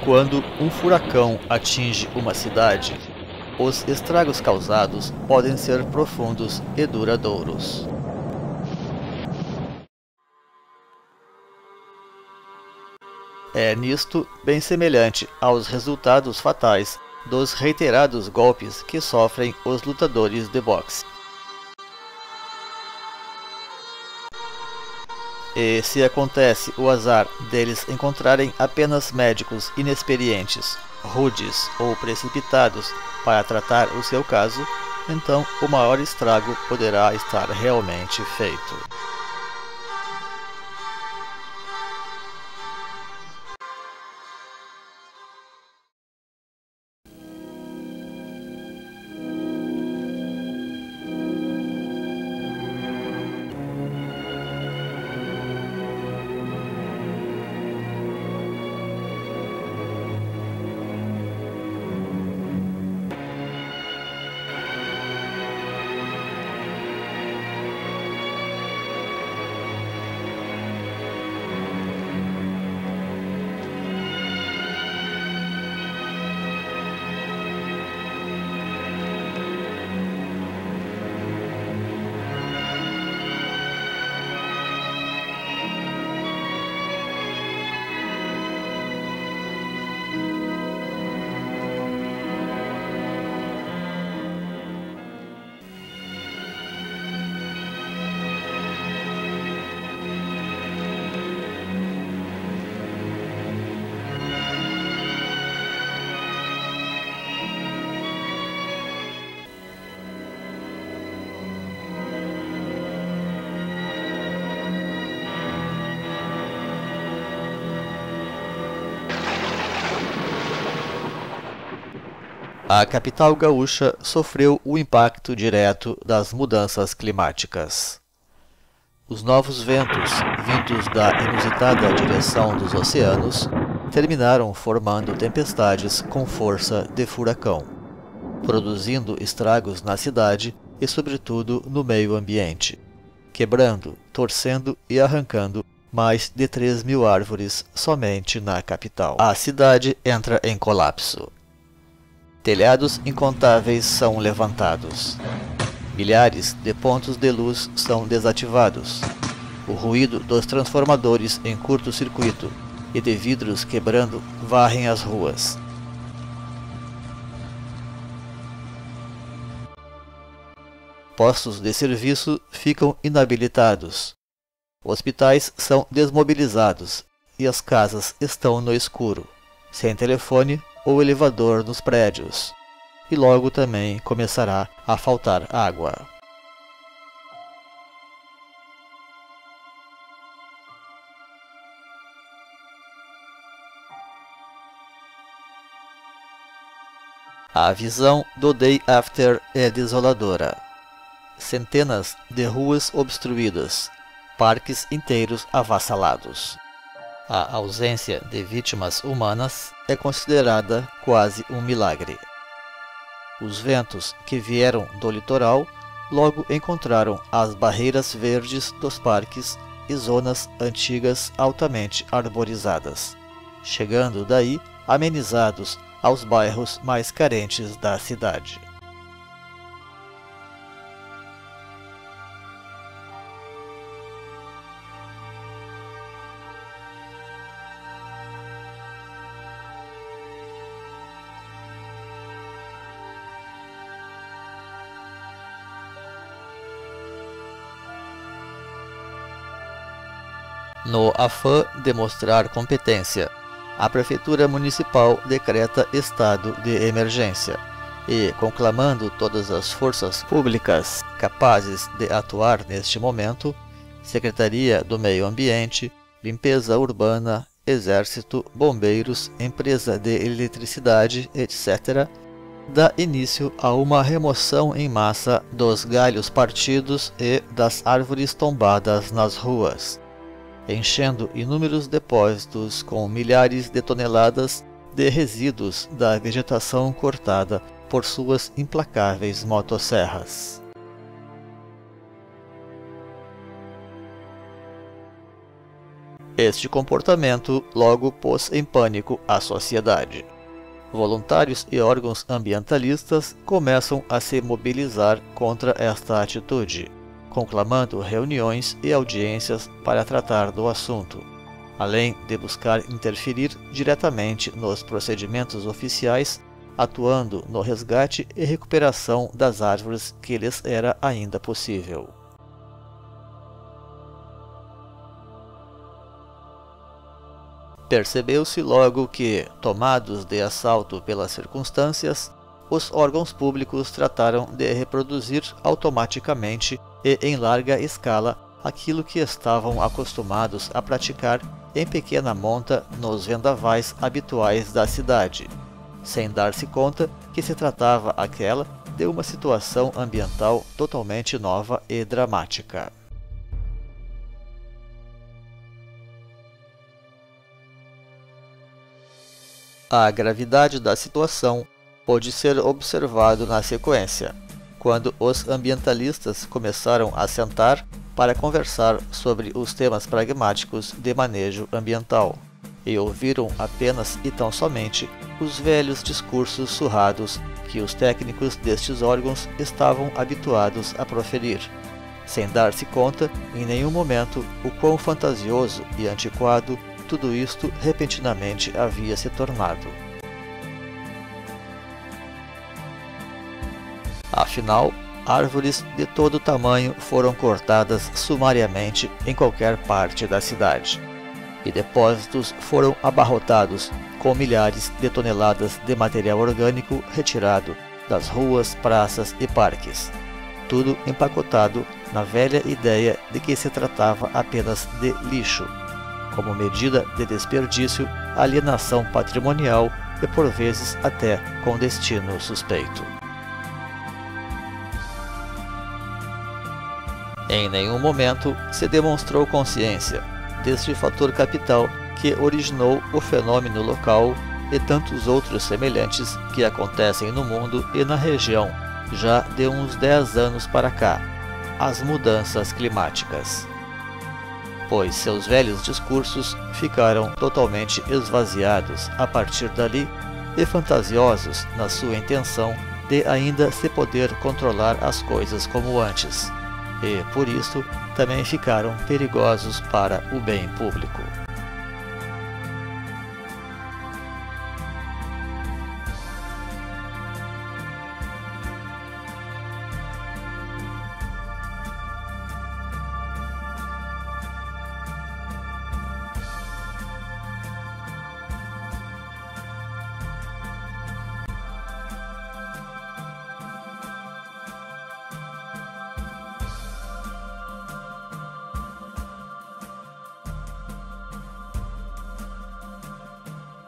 Quando um furacão atinge uma cidade, os estragos causados podem ser profundos e duradouros. É nisto bem semelhante aos resultados fatais dos reiterados golpes que sofrem os lutadores de boxe. E se acontece o azar deles encontrarem apenas médicos inexperientes, rudes ou precipitados para tratar o seu caso, então o maior estrago poderá estar realmente feito. A capital gaúcha sofreu o impacto direto das mudanças climáticas. Os novos ventos, vindos da inusitada direção dos oceanos, terminaram formando tempestades com força de furacão, produzindo estragos na cidade e, sobretudo, no meio ambiente, quebrando, torcendo e arrancando mais de 3.000 árvores somente na capital. A cidade entra em colapso. Telhados incontáveis são levantados. Milhares de pontos de luz são desativados. O ruído dos transformadores em curto-circuito e de vidros quebrando varrem as ruas. Postos de serviço ficam inabilitados. Hospitais são desmobilizados e as casas estão no escuro, sem telefone ou elevador nos prédios, e logo também começará a faltar água. A visão do Day After é desoladora. Centenas de ruas obstruídas, parques inteiros avassalados. A ausência de vítimas humanas é considerada quase um milagre. Os ventos que vieram do litoral logo encontraram as barreiras verdes dos parques e zonas antigas altamente arborizadas, chegando daí amenizados aos bairros mais carentes da cidade. No afã de mostrar competência, a Prefeitura Municipal decreta estado de emergência e, conclamando todas as forças públicas capazes de atuar neste momento, Secretaria do Meio Ambiente, Limpeza Urbana, Exército, Bombeiros, Empresa de Eletricidade, etc., dá início a uma remoção em massa dos galhos partidos e das árvores tombadas nas ruas, enchendo inúmeros depósitos com milhares de toneladas de resíduos da vegetação cortada por suas implacáveis motosserras. Este comportamento logo pôs em pânico a sociedade. Voluntários e órgãos ambientalistas começam a se mobilizar contra esta atitude, conclamando reuniões e audiências para tratar do assunto, além de buscar interferir diretamente nos procedimentos oficiais, atuando no resgate e recuperação das árvores que lhes era ainda possível. Percebeu-se logo que, tomados de assalto pelas circunstâncias, os órgãos públicos trataram de reproduzir automaticamente e em larga escala aquilo que estavam acostumados a praticar em pequena monta nos vendavais habituais da cidade, sem dar-se conta que se tratava aquela de uma situação ambiental totalmente nova e dramática. A gravidade da situação pôde ser observado na sequência, quando os ambientalistas começaram a sentar para conversar sobre os temas pragmáticos de manejo ambiental, e ouviram apenas e tão somente os velhos discursos surrados que os técnicos destes órgãos estavam habituados a proferir, sem dar-se conta em nenhum momento o quão fantasioso e antiquado tudo isto repentinamente havia se tornado. Afinal, árvores de todo tamanho foram cortadas sumariamente em qualquer parte da cidade, e depósitos foram abarrotados com milhares de toneladas de material orgânico retirado das ruas, praças e parques, tudo empacotado na velha ideia de que se tratava apenas de lixo, como medida de desperdício, alienação patrimonial e por vezes até com destino suspeito. Em nenhum momento se demonstrou consciência deste fator capital que originou o fenômeno local e tantos outros semelhantes que acontecem no mundo e na região já de uns 10 anos para cá, as mudanças climáticas. Pois seus velhos discursos ficaram totalmente esvaziados a partir dali e fantasiosos na sua intenção de ainda se poder controlar as coisas como antes, e, por isso, também ficaram perigosos para o bem público.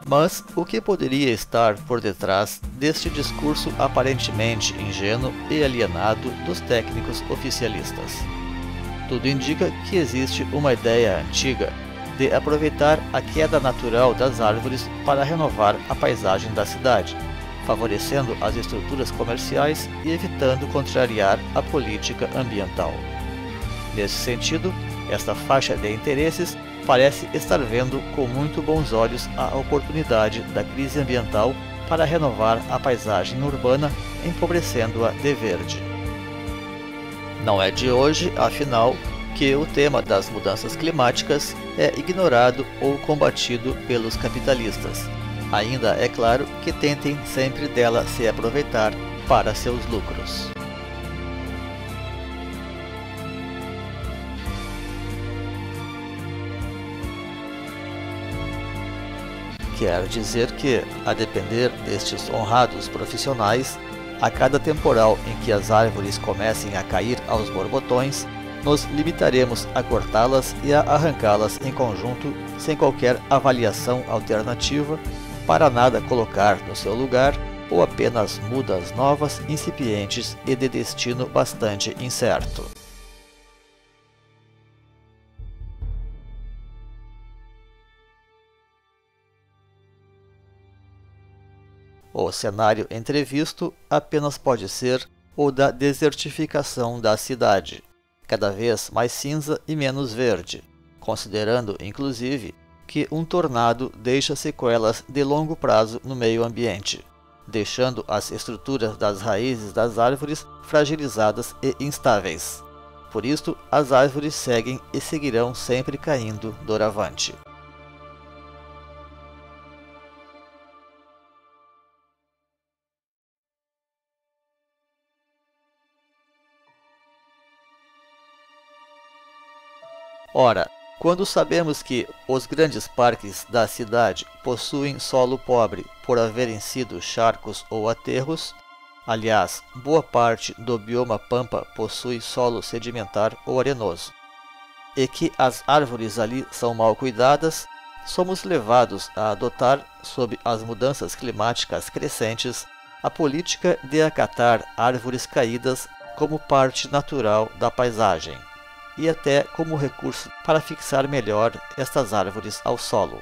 Mas o que poderia estar por detrás deste discurso aparentemente ingênuo e alienado dos técnicos oficialistas? Tudo indica que existe uma ideia antiga de aproveitar a queda natural das árvores para renovar a paisagem da cidade, favorecendo as estruturas comerciais e evitando contrariar a política ambiental. Nesse sentido, esta faixa de interesses parece estar vendo com muito bons olhos a oportunidade da crise ambiental para renovar a paisagem urbana, empobrecendo-a de verde. Não é de hoje, afinal, que o tema das mudanças climáticas é ignorado ou combatido pelos capitalistas. Ainda é claro que tentem sempre dela se aproveitar para seus lucros. Quer dizer que, a depender destes honrados profissionais, a cada temporal em que as árvores comecem a cair aos borbotões, nos limitaremos a cortá-las e a arrancá-las em conjunto, sem qualquer avaliação alternativa, para nada colocar no seu lugar, ou apenas mudas novas, incipientes e de destino bastante incerto. O cenário entrevisto apenas pode ser o da desertificação da cidade, cada vez mais cinza e menos verde, considerando, inclusive, que um tornado deixa sequelas de longo prazo no meio ambiente, deixando as estruturas das raízes das árvores fragilizadas e instáveis. Por isso, as árvores seguem e seguirão sempre caindo doravante. Ora, quando sabemos que os grandes parques da cidade possuem solo pobre por haverem sido charcos ou aterros, aliás, boa parte do bioma pampa possui solo sedimentar ou arenoso, e que as árvores ali são mal cuidadas, somos levados a adotar, sob as mudanças climáticas crescentes, a política de acatar árvores caídas como parte natural da paisagem, e até como recurso para fixar melhor estas árvores ao solo.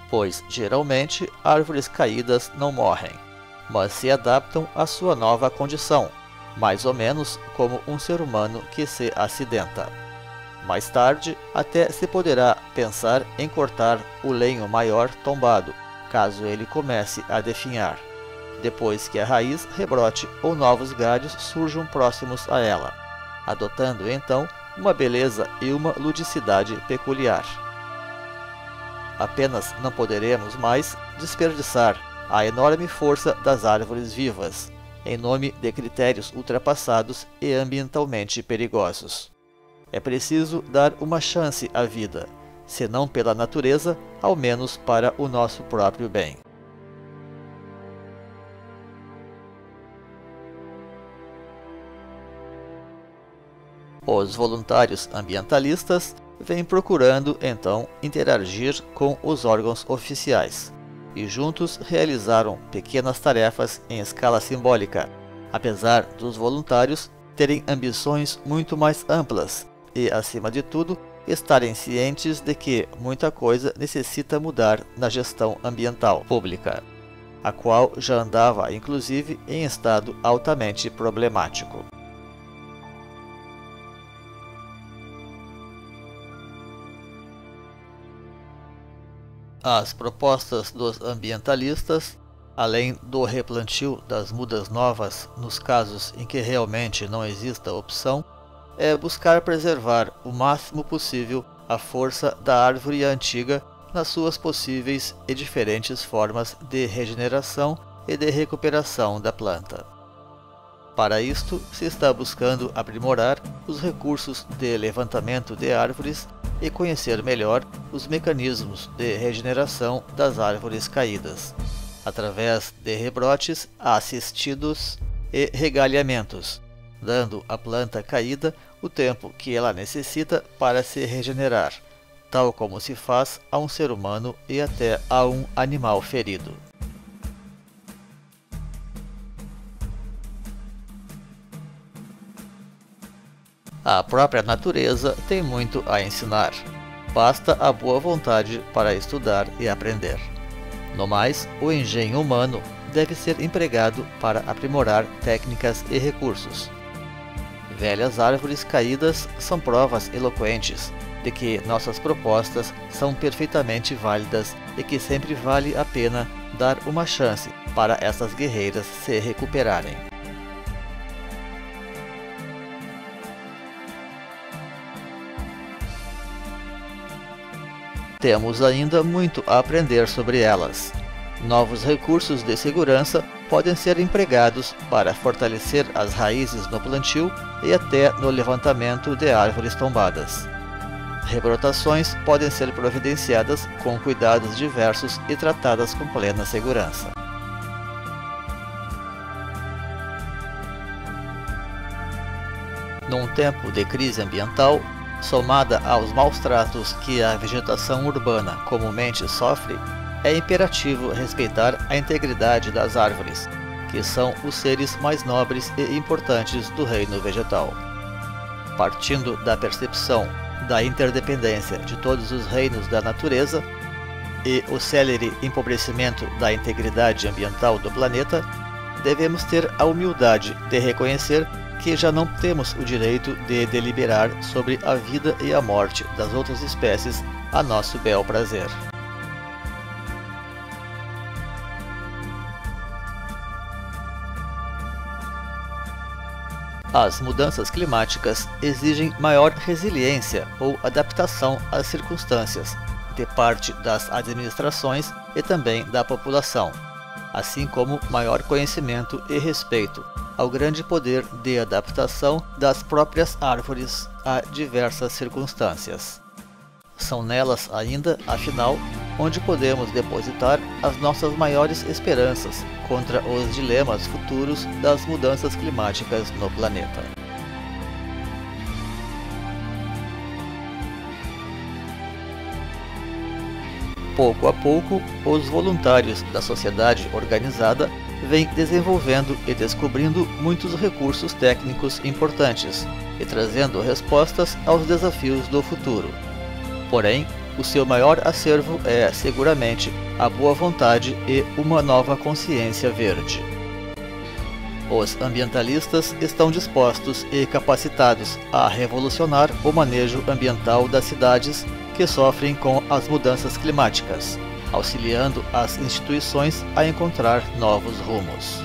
Pois, geralmente, árvores caídas não morrem, mas se adaptam à sua nova condição, mais ou menos como um ser humano que se acidenta. Mais tarde, até se poderá pensar em cortar o lenho maior tombado, caso ele comece a definhar, depois que a raiz rebrote ou novos galhos surjam próximos a ela, adotando então uma beleza e uma ludicidade peculiar. Apenas não poderemos mais desperdiçar a enorme força das árvores vivas, em nome de critérios ultrapassados e ambientalmente perigosos. É preciso dar uma chance à vida, se não pela natureza, ao menos para o nosso próprio bem. Os voluntários ambientalistas vêm procurando, então, interagir com os órgãos oficiais, e juntos realizaram pequenas tarefas em escala simbólica, apesar dos voluntários terem ambições muito mais amplas e, acima de tudo, estarem cientes de que muita coisa necessita mudar na gestão ambiental pública, a qual já andava, inclusive, em estado altamente problemático. As propostas dos ambientalistas, além do replantio das mudas novas nos casos em que realmente não exista opção, é buscar preservar o máximo possível a força da árvore antiga nas suas possíveis e diferentes formas de regeneração e de recuperação da planta. Para isto, se está buscando aprimorar os recursos de levantamento de árvores e conhecer melhor os mecanismos de regeneração das árvores caídas, através de rebrotes assistidos e regalhamentos, dando à planta caída o tempo que ela necessita para se regenerar, tal como se faz a um ser humano e até a um animal ferido. A própria natureza tem muito a ensinar. Basta a boa vontade para estudar e aprender. No mais, o engenho humano deve ser empregado para aprimorar técnicas e recursos. Velhas árvores caídas são provas eloquentes de que nossas propostas são perfeitamente válidas e que sempre vale a pena dar uma chance para essas guerreiras se recuperarem. Temos ainda muito a aprender sobre elas. Novos recursos de segurança podem ser empregados para fortalecer as raízes no plantio e até no levantamento de árvores tombadas. Rebrotações podem ser providenciadas com cuidados diversos e tratadas com plena segurança. Num tempo de crise ambiental, somada aos maus tratos que a vegetação urbana comumente sofre, é imperativo respeitar a integridade das árvores, que são os seres mais nobres e importantes do reino vegetal. Partindo da percepção da interdependência de todos os reinos da natureza e o célere empobrecimento da integridade ambiental do planeta, devemos ter a humildade de reconhecer que já não temos o direito de deliberar sobre a vida e a morte das outras espécies a nosso bel prazer. As mudanças climáticas exigem maior resiliência ou adaptação às circunstâncias, de parte das administrações e também da população, assim como maior conhecimento e respeito ao grande poder de adaptação das próprias árvores a diversas circunstâncias. São nelas ainda, afinal, onde podemos depositar as nossas maiores esperanças contra os dilemas futuros das mudanças climáticas no planeta. Pouco a pouco, os voluntários da sociedade organizada vêm desenvolvendo e descobrindo muitos recursos técnicos importantes e trazendo respostas aos desafios do futuro. Porém, o seu maior acervo é, seguramente, a boa vontade e uma nova consciência verde. Os ambientalistas estão dispostos e capacitados a revolucionar o manejo ambiental das cidades que sofrem com as mudanças climáticas, auxiliando as instituições a encontrar novos rumos.